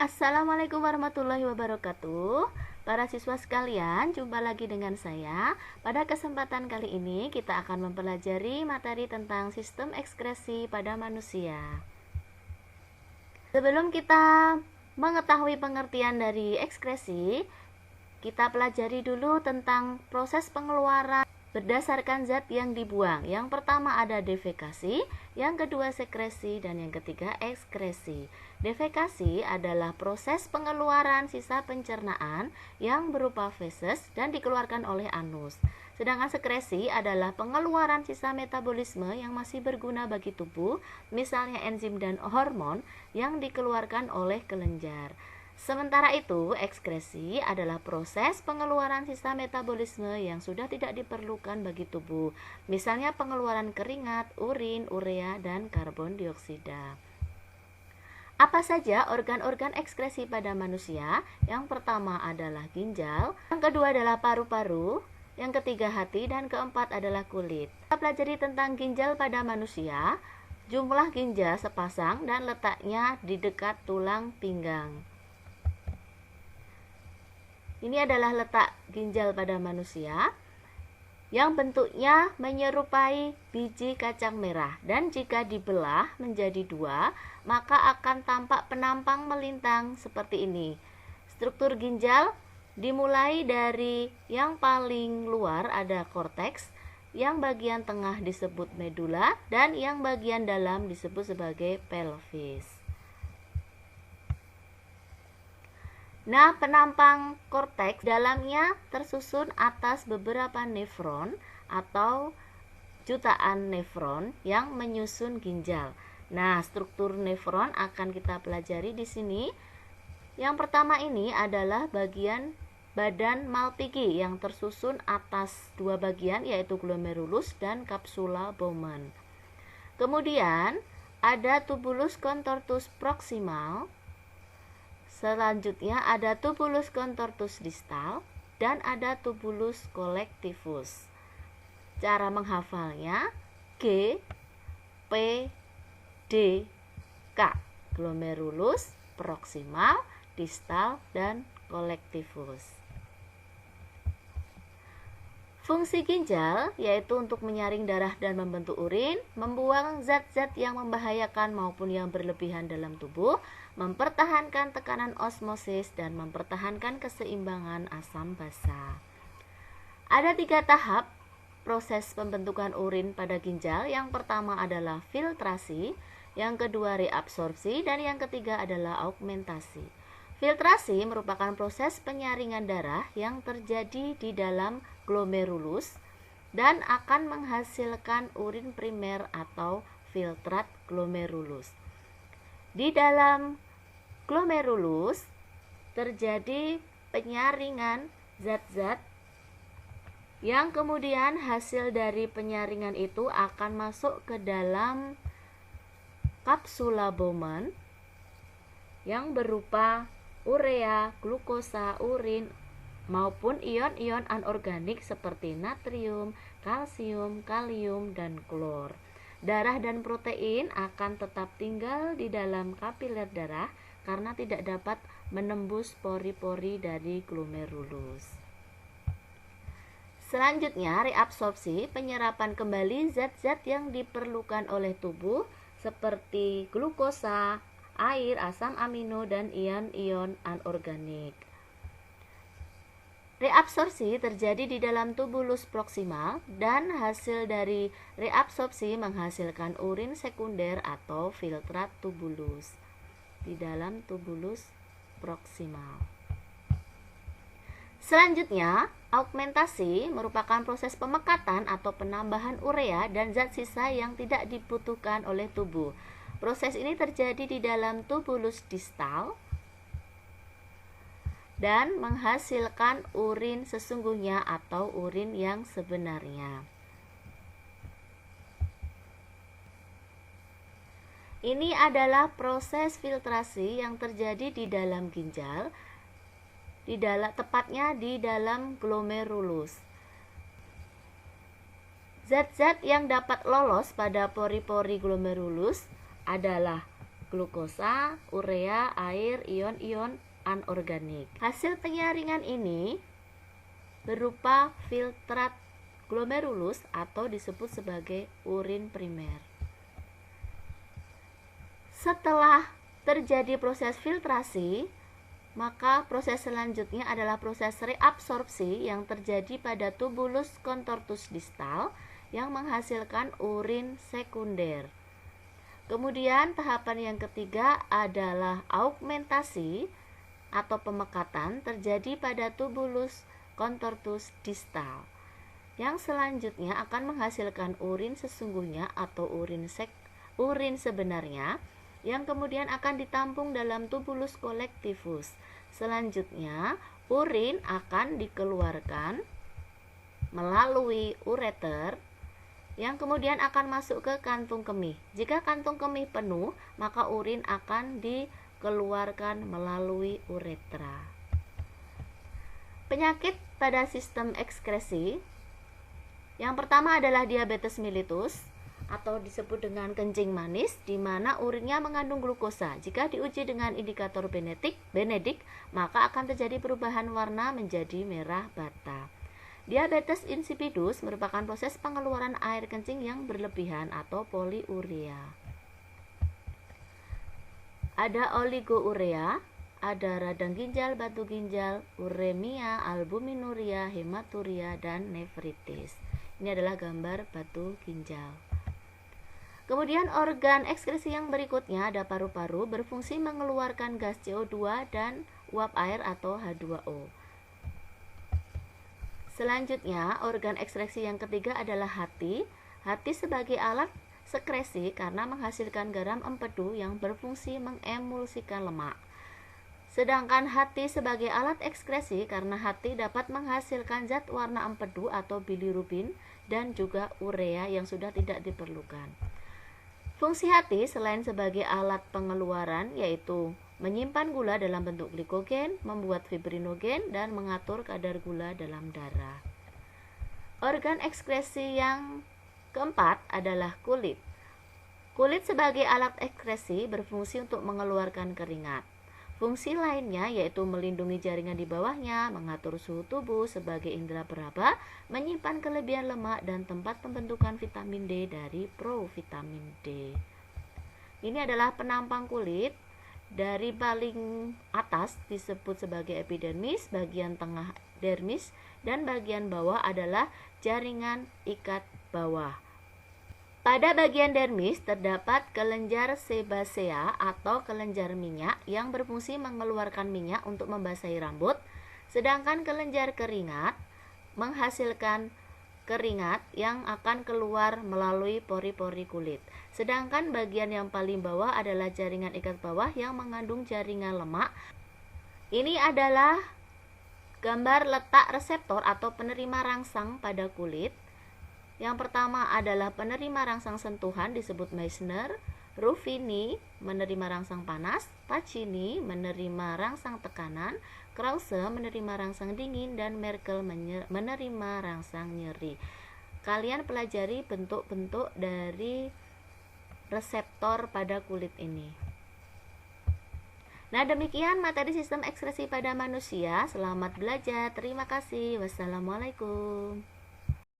Assalamualaikum warahmatullahi wabarakatuh. Para siswa sekalian, jumpa lagi dengan saya. Pada kesempatan kali ini kita akan mempelajari materi tentang sistem ekskresi pada manusia. Sebelum kita mengetahui pengertian dari ekskresi, kita pelajari dulu tentang proses pengeluaran berdasarkan zat yang dibuang. Yang pertama ada defekasi, yang kedua sekresi, dan yang ketiga ekskresi. Defekasi adalah proses pengeluaran sisa pencernaan yang berupa feses dan dikeluarkan oleh anus. Sedangkan sekresi adalah pengeluaran sisa metabolisme yang masih berguna bagi tubuh, misalnya enzim dan hormon yang dikeluarkan oleh kelenjar. Sementara itu, ekskresi adalah proses pengeluaran sisa metabolisme yang sudah tidak diperlukan bagi tubuh, misalnya pengeluaran keringat, urin, urea, dan karbon dioksida. Apa saja organ-organ ekskresi pada manusia? Yang pertama adalah ginjal, yang kedua adalah paru-paru, yang ketiga hati, dan keempat adalah kulit. Kita pelajari tentang ginjal pada manusia. Jumlah ginjal sepasang dan letaknya di dekat tulang pinggang. Ini adalah letak ginjal pada manusia yang bentuknya menyerupai biji kacang merah, dan jika dibelah menjadi dua, maka akan tampak penampang melintang seperti ini. Struktur ginjal dimulai dari yang paling luar ada korteks, yang bagian tengah disebut medula, dan yang bagian dalam disebut sebagai pelvis. Nah, penampang korteks dalamnya tersusun atas beberapa nefron atau jutaan nefron yang menyusun ginjal. Nah, struktur nefron akan kita pelajari di sini. Yang pertama ini adalah bagian badan Malpighi yang tersusun atas dua bagian, yaitu glomerulus dan kapsula Bowman. Kemudian ada tubulus contortus proximal. Selanjutnya ada tubulus contortus distal dan ada tubulus collectivus. Cara menghafalnya G, P, D, K. Glomerulus, proximal, distal, dan collectivus. Fungsi ginjal yaitu untuk menyaring darah dan membentuk urin, membuang zat-zat yang membahayakan maupun yang berlebihan dalam tubuh, mempertahankan tekanan osmosis, dan mempertahankan keseimbangan asam basa. Ada 3 tahap proses pembentukan urin pada ginjal. Yang pertama adalah filtrasi, yang kedua reabsorpsi, dan yang ketiga adalah augmentasi. Filtrasi merupakan proses penyaringan darah yang terjadi di dalam glomerulus dan akan menghasilkan urin primer atau filtrat glomerulus. Di dalam glomerulus terjadi penyaringan zat-zat yang kemudian hasil dari penyaringan itu akan masuk ke dalam kapsula Bowman yang berupa urea, glukosa, urin, maupun ion-ion anorganik seperti natrium, kalsium, kalium, dan klor. Darah dan protein akan tetap tinggal di dalam kapiler darah karena tidak dapat menembus pori-pori dari glomerulus. Selanjutnya, reabsorpsi, penyerapan kembali zat-zat yang diperlukan oleh tubuh seperti glukosa, air, asam amino, dan ion-ion anorganik. Reabsorpsi terjadi di dalam tubulus proksimal dan hasil dari reabsorpsi menghasilkan urin sekunder atau filtrat tubulus di dalam tubulus proksimal. Selanjutnya, augmentasi merupakan proses pemekatan atau penambahan urea dan zat sisa yang tidak dibutuhkan oleh tubuh. Proses ini terjadi di dalam tubulus distal dan menghasilkan urin sesungguhnya atau urin yang sebenarnya. Ini adalah proses filtrasi yang terjadi di dalam ginjal, tepatnya di dalam glomerulus. Zat-zat yang dapat lolos pada pori-pori glomerulus adalah glukosa, urea, air, ion-ion anorganik. Hasil penyaringan ini berupa filtrat glomerulus atau disebut sebagai urin primer. Setelah terjadi proses filtrasi, maka proses selanjutnya adalah proses reabsorpsi yang terjadi pada tubulus contortus distal yang menghasilkan urin sekunder. Kemudian tahapan yang ketiga adalah augmentasi atau pemekatan terjadi pada tubulus contortus distal yang selanjutnya akan menghasilkan urin sesungguhnya atau urin sebenarnya yang kemudian akan ditampung dalam tubulus collectivus. Selanjutnya, urin akan dikeluarkan melalui ureter yang kemudian akan masuk ke kantung kemih. Jika kantung kemih penuh, maka urin akan dikeluarkan melalui uretra. Penyakit pada sistem ekskresi yang pertama adalah diabetes mellitus atau disebut dengan kencing manis, di mana urinnya mengandung glukosa. Jika diuji dengan indikator benedik, maka akan terjadi perubahan warna menjadi merah bata. Diabetes insipidus merupakan proses pengeluaran air kencing yang berlebihan atau poliuria. Ada oligourea, ada radang ginjal, batu ginjal, uremia, albuminuria, hematuria, dan nefritis. Ini adalah gambar batu ginjal. Kemudian organ ekskresi yang berikutnya ada paru-paru, berfungsi mengeluarkan gas CO2 dan uap air atau H2O. Selanjutnya, organ ekskresi yang ketiga adalah hati. Hati sebagai alat sekresi karena menghasilkan garam empedu yang berfungsi mengemulsikan lemak. Sedangkan hati sebagai alat ekskresi karena hati dapat menghasilkan zat warna empedu atau bilirubin dan juga urea yang sudah tidak diperlukan. Fungsi hati selain sebagai alat pengeluaran yaitu menyimpan gula dalam bentuk glikogen, membuat fibrinogen, dan mengatur kadar gula dalam darah. Organ ekskresi yang keempat adalah kulit. Kulit sebagai alat ekskresi berfungsi untuk mengeluarkan keringat. Fungsi lainnya yaitu melindungi jaringan di bawahnya, mengatur suhu tubuh sebagai indera peraba, menyimpan kelebihan lemak, dan tempat pembentukan vitamin D dari provitamin D. Ini adalah penampang kulit. Dari paling atas disebut sebagai epidermis, bagian tengah dermis, dan bagian bawah adalah jaringan ikat bawah. Pada bagian dermis terdapat kelenjar sebasea atau kelenjar minyak yang berfungsi mengeluarkan minyak untuk membasahi rambut, sedangkan kelenjar keringat menghasilkan keringat yang akan keluar melalui pori-pori kulit. Sedangkan bagian yang paling bawah adalah jaringan ikat bawah yang mengandung jaringan lemak. Ini adalah gambar letak reseptor atau penerima rangsang pada kulit. Yang pertama adalah penerima rangsang sentuhan disebut Meissner, Ruffini menerima rangsang panas, Pacini menerima rangsang tekanan, Krause menerima rangsang dingin, dan Merkel menerima rangsang nyeri. Kalian pelajari bentuk-bentuk dari reseptor pada kulit ini. Nah, demikian materi sistem ekskresi pada manusia. Selamat belajar. Terima kasih. Wassalamualaikum.